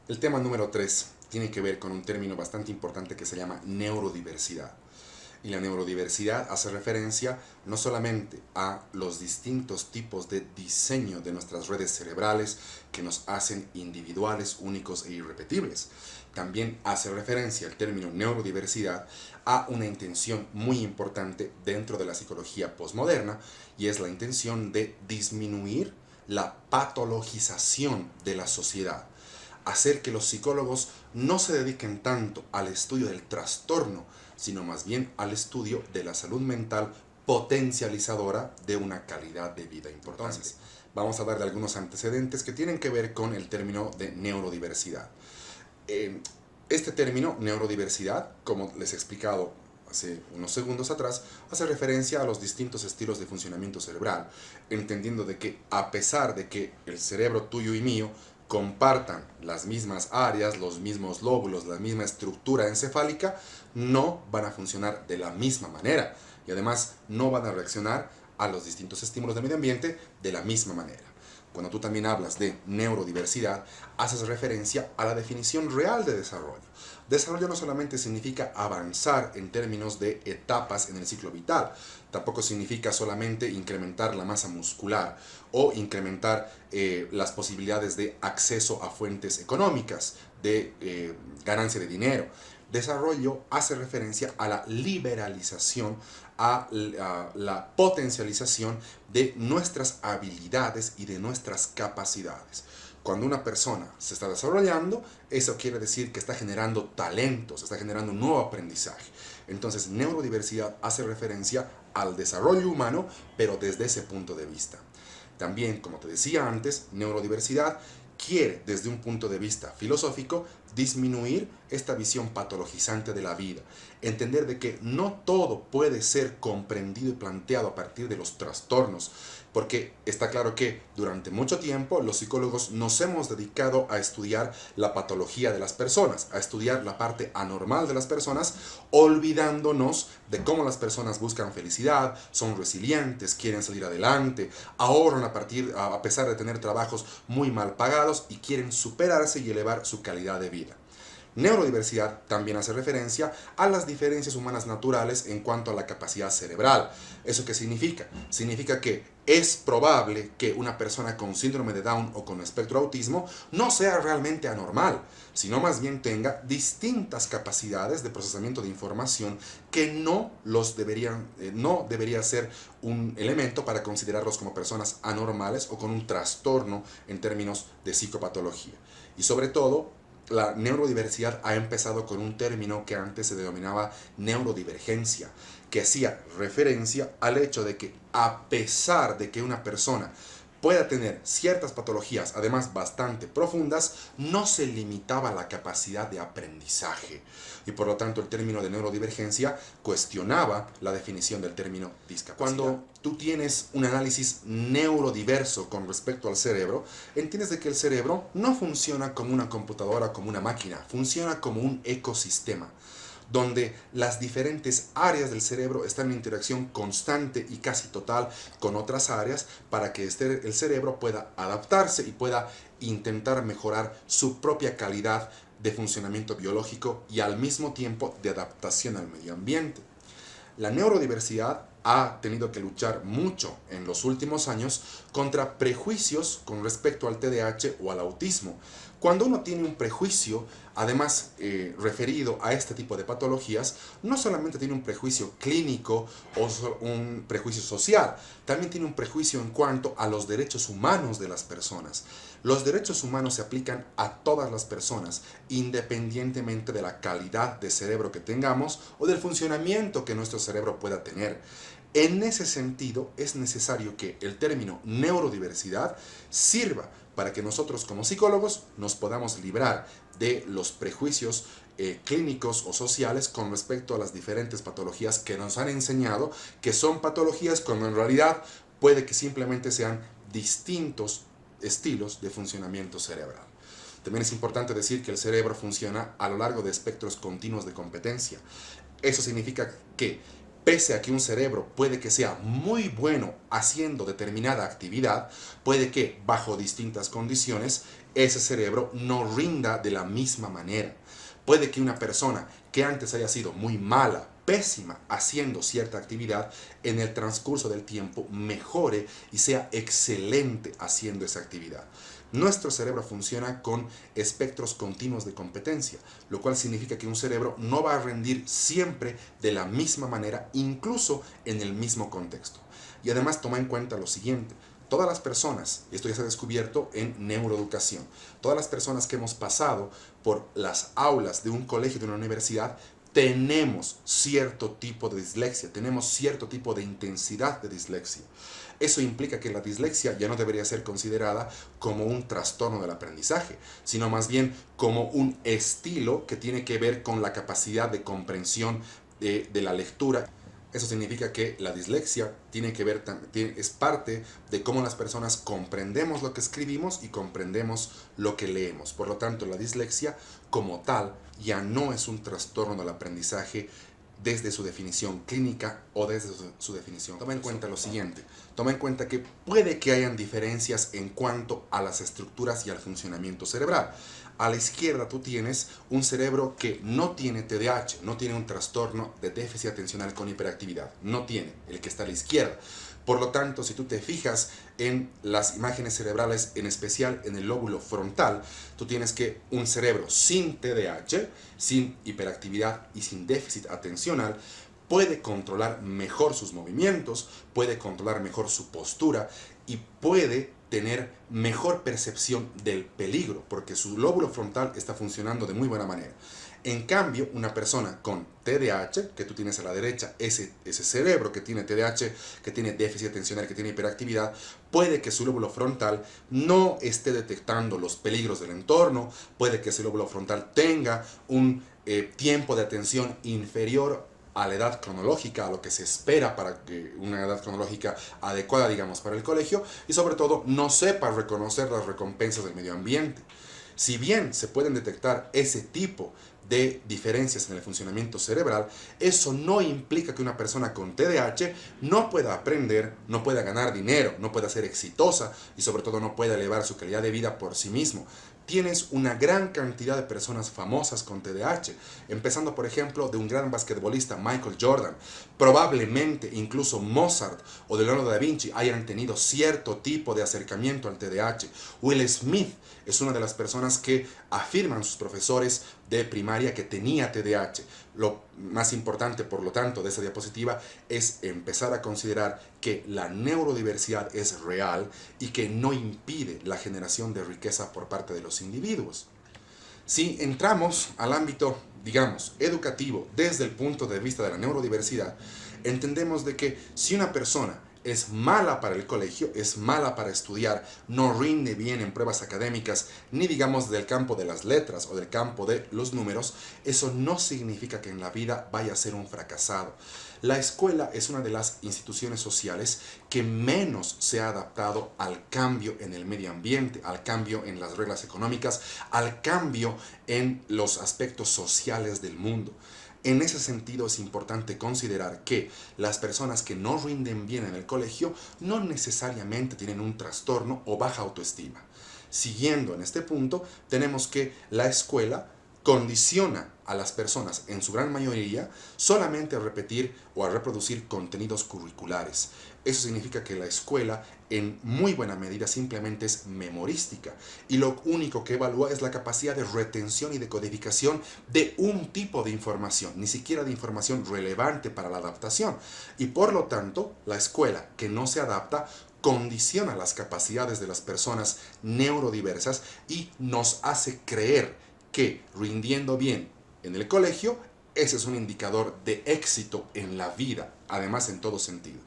El tema número 3 tiene que ver con un término bastante importante que se llama neurodiversidad. Y la neurodiversidad hace referencia no solamente a los distintos tipos de diseño de nuestras redes cerebrales que nos hacen individuales, únicos e irrepetibles. También hace referencia el término neurodiversidad a una intención muy importante dentro de la psicología posmoderna, y es la intención de disminuir la patologización de la sociedad, hacer que los psicólogos no se dediquen tanto al estudio del trastorno, sino más bien al estudio de la salud mental potencializadora de una calidad de vida importante. Entonces, vamos a darle algunos antecedentes que tienen que ver con el término de neurodiversidad. Este término, neurodiversidad, como les he explicado hace unos segundos atrás, hace referencia a los distintos estilos de funcionamiento cerebral, entendiendo de que a pesar de que el cerebro tuyo y mío compartan las mismas áreas, los mismos lóbulos, la misma estructura encefálica, no van a funcionar de la misma manera y además no van a reaccionar a los distintos estímulos del medio ambiente de la misma manera. Cuando tú también hablas de neurodiversidad, haces referencia a la definición real de desarrollo. Desarrollo no solamente significa avanzar en términos de etapas en el ciclo vital, tampoco significa solamente incrementar la masa muscular o incrementar las posibilidades de acceso a fuentes económicas, de ganancia de dinero. Desarrollo hace referencia a la liberalización, a la potencialización de nuestras habilidades y de nuestras capacidades. Cuando una persona se está desarrollando, eso quiere decir que está generando talentos, está generando un nuevo aprendizaje. Entonces, neurodiversidad hace referencia al desarrollo humano, pero desde ese punto de vista. También, como te decía antes, neurodiversidad quiere, desde un punto de vista filosófico, disminuir esta visión patologizante de la vida, entender de que no todo puede ser comprendido y planteado a partir de los trastornos, porque está claro que durante mucho tiempo los psicólogos nos hemos dedicado a estudiar la patología de las personas, a estudiar la parte anormal de las personas, olvidándonos de cómo las personas buscan felicidad, son resilientes, quieren salir adelante, ahorran a pesar de tener trabajos muy mal pagados y quieren superarse y elevar su calidad de vida. Neurodiversidad también hace referencia a las diferencias humanas naturales en cuanto a la capacidad cerebral. ¿Eso qué significa? Significa que es probable que una persona con síndrome de Down o con espectro autismo no sea realmente anormal, sino más bien tenga distintas capacidades de procesamiento de información que no debería ser un elemento para considerarlos como personas anormales o con un trastorno en términos de psicopatología. Y sobre todo, la neurodiversidad ha empezado con un término que antes se denominaba neurodivergencia, que hacía referencia al hecho de que a pesar de que una persona pueda tener ciertas patologías, además bastante profundas, no se limitaba la capacidad de aprendizaje. Y por lo tanto el término de neurodivergencia cuestionaba la definición del término discapacidad. Cuando tú tienes un análisis neurodiverso con respecto al cerebro, entiendes de que el cerebro no funciona como una computadora, como una máquina, funciona como un ecosistema donde las diferentes áreas del cerebro están en interacción constante y casi total con otras áreas para que el cerebro pueda adaptarse y pueda intentar mejorar su propia calidad de funcionamiento biológico y al mismo tiempo de adaptación al medio ambiente. La neurodiversidad ha tenido que luchar mucho en los últimos años contra prejuicios con respecto al TDAH o al autismo. Cuando uno tiene un prejuicio, además referido a este tipo de patologías, no solamente tiene un prejuicio clínico o un prejuicio social, también tiene un prejuicio en cuanto a los derechos humanos de las personas. Los derechos humanos se aplican a todas las personas, independientemente de la calidad de cerebro que tengamos o del funcionamiento que nuestro cerebro pueda tener. En ese sentido, es necesario que el término neurodiversidad sirva para que nosotros como psicólogos nos podamos librar de los prejuicios clínicos o sociales con respecto a las diferentes patologías que nos han enseñado que son patologías cuando en realidad puede que simplemente sean distintos estilos de funcionamiento cerebral. También es importante decir que el cerebro funciona a lo largo de espectros continuos de competencia. Eso significa que Pese a que un cerebro puede que sea muy bueno haciendo determinada actividad, puede que bajo distintas condiciones ese cerebro no rinda de la misma manera. Puede que una persona que antes haya sido muy mala, pésima haciendo cierta actividad, en el transcurso del tiempo mejore y sea excelente haciendo esa actividad. Nuestro cerebro funciona con espectros continuos de competencia, lo cual significa que un cerebro no va a rendir siempre de la misma manera, incluso en el mismo contexto. Y además toma en cuenta lo siguiente: todas las personas, y esto ya se ha descubierto en neuroeducación, todas las personas que hemos pasado por las aulas de un colegio, de una universidad, tenemos cierto tipo de dislexia, tenemos cierto tipo de intensidad de dislexia. Eso implica que la dislexia ya no debería ser considerada como un trastorno del aprendizaje, sino más bien como un estilo que tiene que ver con la capacidad de comprensión de la lectura. Eso significa que la dislexia tiene que ver, es parte de cómo las personas comprendemos lo que escribimos y comprendemos lo que leemos. Por lo tanto, la dislexia como tal ya no es un trastorno del aprendizaje desde su definición clínica o desde su definición. Toma en cuenta lo siguiente: toma en cuenta que puede que hayan diferencias en cuanto a las estructuras y al funcionamiento cerebral. A la izquierda tú tienes un cerebro que no tiene TDAH, no tiene un trastorno de déficit atencional con hiperactividad, no tiene, el que está a la izquierda. Por lo tanto, si tú te fijas en las imágenes cerebrales, en especial en el lóbulo frontal, tú tienes que un cerebro sin TDAH, sin hiperactividad y sin déficit atencional, puede controlar mejor sus movimientos, puede controlar mejor su postura y puede tener mejor percepción del peligro, porque su lóbulo frontal está funcionando de muy buena manera. En cambio, una persona con TDAH, que tú tienes a la derecha, ese cerebro que tiene TDAH, que tiene déficit atencional, que tiene hiperactividad, puede que su lóbulo frontal no esté detectando los peligros del entorno, puede que ese lóbulo frontal tenga un tiempo de atención inferior a la edad cronológica, a lo que se espera para que una edad cronológica adecuada, digamos, para el colegio, y sobre todo no sepa reconocer las recompensas del medio ambiente. Si bien se pueden detectar ese tipo de diferencias en el funcionamiento cerebral, eso no implica que una persona con TDAH no pueda aprender, no pueda ganar dinero, no pueda ser exitosa y sobre todo no pueda elevar su calidad de vida por sí mismo. Tienes una gran cantidad de personas famosas con TDAH, empezando por ejemplo de un gran basquetbolista, Michael Jordan. Probablemente incluso Mozart o Leonardo da Vinci hayan tenido cierto tipo de acercamiento al TDAH. Will Smith es una de las personas que afirman sus profesores de primaria que tenía TDAH. Lo más importante, por lo tanto, de esta diapositiva es empezar a considerar que la neurodiversidad es real y que no impide la generación de riqueza por parte de los individuos. Si entramos al ámbito, digamos, educativo desde el punto de vista de la neurodiversidad, entendemos de que si una persona es mala para el colegio, es mala para estudiar, no rinde bien en pruebas académicas, ni digamos del campo de las letras o del campo de los números, eso no significa que en la vida vaya a ser un fracasado. La escuela es una de las instituciones sociales que menos se ha adaptado al cambio en el medio ambiente, al cambio en las reglas económicas, al cambio en los aspectos sociales del mundo. En ese sentido es importante considerar que las personas que no rinden bien en el colegio no necesariamente tienen un trastorno o baja autoestima. Siguiendo en este punto, tenemos que la escuela condiciona a las personas, en su gran mayoría, solamente a repetir o a reproducir contenidos curriculares. Eso significa que la escuela, en muy buena medida, simplemente es memorística y lo único que evalúa es la capacidad de retención y de codificación de un tipo de información, ni siquiera de información relevante para la adaptación. Y por lo tanto, la escuela que no se adapta condiciona las capacidades de las personas neurodiversas y nos hace creer que rindiendo bien en el colegio, ese es un indicador de éxito en la vida, además en todo sentido.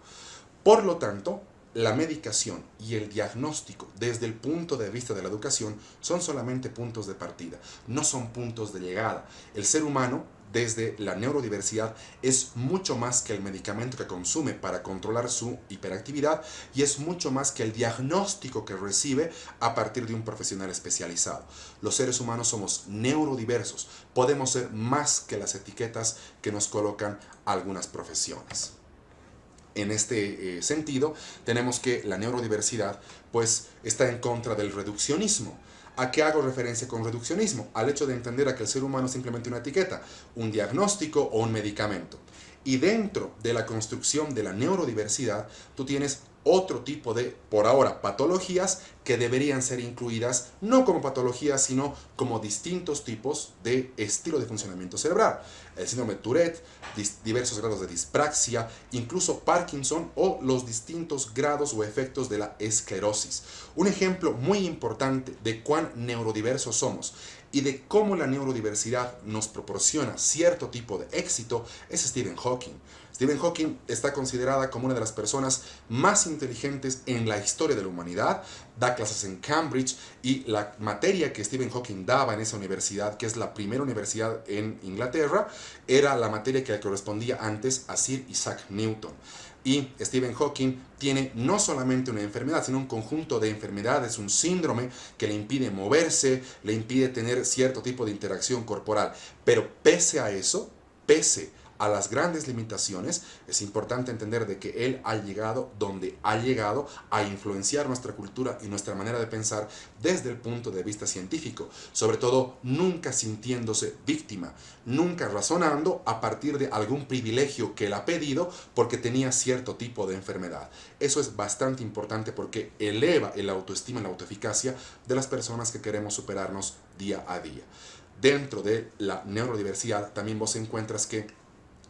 Por lo tanto, la medicación y el diagnóstico desde el punto de vista de la educación son solamente puntos de partida, no son puntos de llegada. El ser humano, desde la neurodiversidad, es mucho más que el medicamento que consume para controlar su hiperactividad y es mucho más que el diagnóstico que recibe a partir de un profesional especializado. Los seres humanos somos neurodiversos, podemos ser más que las etiquetas que nos colocan algunas profesiones. En este sentido, tenemos que la neurodiversidad pues está en contra del reduccionismo. ¿A qué hago referencia con reduccionismo? Al hecho de entender a que el ser humano es simplemente una etiqueta, un diagnóstico o un medicamento. Y dentro de la construcción de la neurodiversidad, tú tienes otro tipo de, por ahora, patologías que deberían ser incluidas no como patologías, sino como distintos tipos de estilo de funcionamiento cerebral. El síndrome de Tourette, diversos grados de dispraxia, incluso Parkinson o los distintos grados o efectos de la esclerosis. Un ejemplo muy importante de cuán neurodiversos somos y de cómo la neurodiversidad nos proporciona cierto tipo de éxito es Stephen Hawking. Stephen Hawking está considerada como una de las personas más inteligentes en la historia de la humanidad, da clases en Cambridge y la materia que Stephen Hawking daba en esa universidad, que es la primera universidad en Inglaterra, era la materia que le correspondía antes a Sir Isaac Newton. Y Stephen Hawking tiene no solamente una enfermedad, sino un conjunto de enfermedades, un síndrome que le impide moverse, le impide tener cierto tipo de interacción corporal. Pero pese a eso, pese a las grandes limitaciones, es importante entender de que él ha llegado donde ha llegado a influenciar nuestra cultura y nuestra manera de pensar desde el punto de vista científico, sobre todo nunca sintiéndose víctima, nunca razonando a partir de algún privilegio que él ha pedido porque tenía cierto tipo de enfermedad. Eso es bastante importante porque eleva el autoestima y la autoeficacia de las personas que queremos superarnos día a día. Dentro de la neurodiversidad también vos encuentras que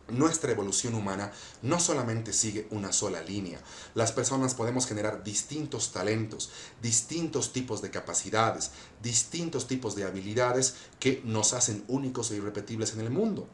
nuestra evolución humana no solamente sigue una sola línea. Las personas podemos generar distintos talentos, distintos tipos de capacidades, distintos tipos de habilidades que nos hacen únicos e irrepetibles en el mundo.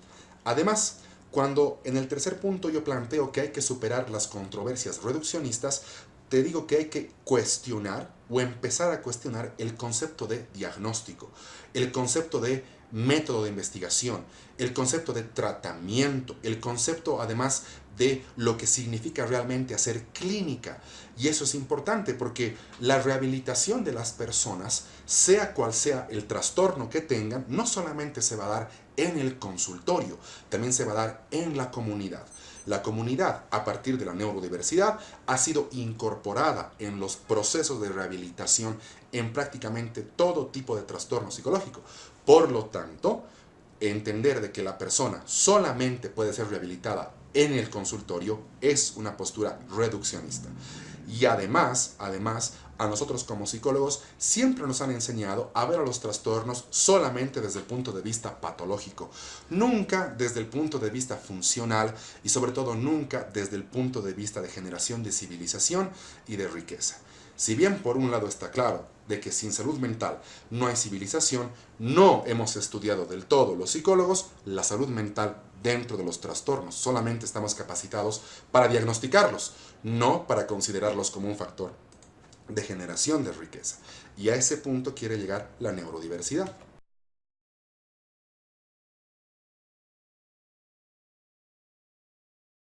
Además, cuando en el tercer punto yo planteo que hay que superar las controversias reduccionistas, te digo que hay que cuestionar o empezar a cuestionar el concepto de diagnóstico, el concepto de método de investigación, el concepto de tratamiento, el concepto además de lo que significa realmente hacer clínica. Y eso es importante porque la rehabilitación de las personas, sea cual sea el trastorno que tengan, no solamente se va a dar en el consultorio, también se va a dar en la comunidad. La comunidad, a partir de la neurodiversidad, ha sido incorporada en los procesos de rehabilitación en prácticamente todo tipo de trastorno psicológico. Por lo tanto, entender de que la persona solamente puede ser rehabilitada en el consultorio es una postura reduccionista. Y además, a nosotros como psicólogos siempre nos han enseñado a ver a los trastornos solamente desde el punto de vista patológico, nunca desde el punto de vista funcional y sobre todo nunca desde el punto de vista de generación de civilización y de riqueza. Si bien por un lado está claro de que sin salud mental no hay civilización, no hemos estudiado del todo los psicólogos la salud mental dentro de los trastornos. Solamente estamos capacitados para diagnosticarlos, no para considerarlos como un factor de generación de riqueza. Y a ese punto quiere llegar la neurodiversidad.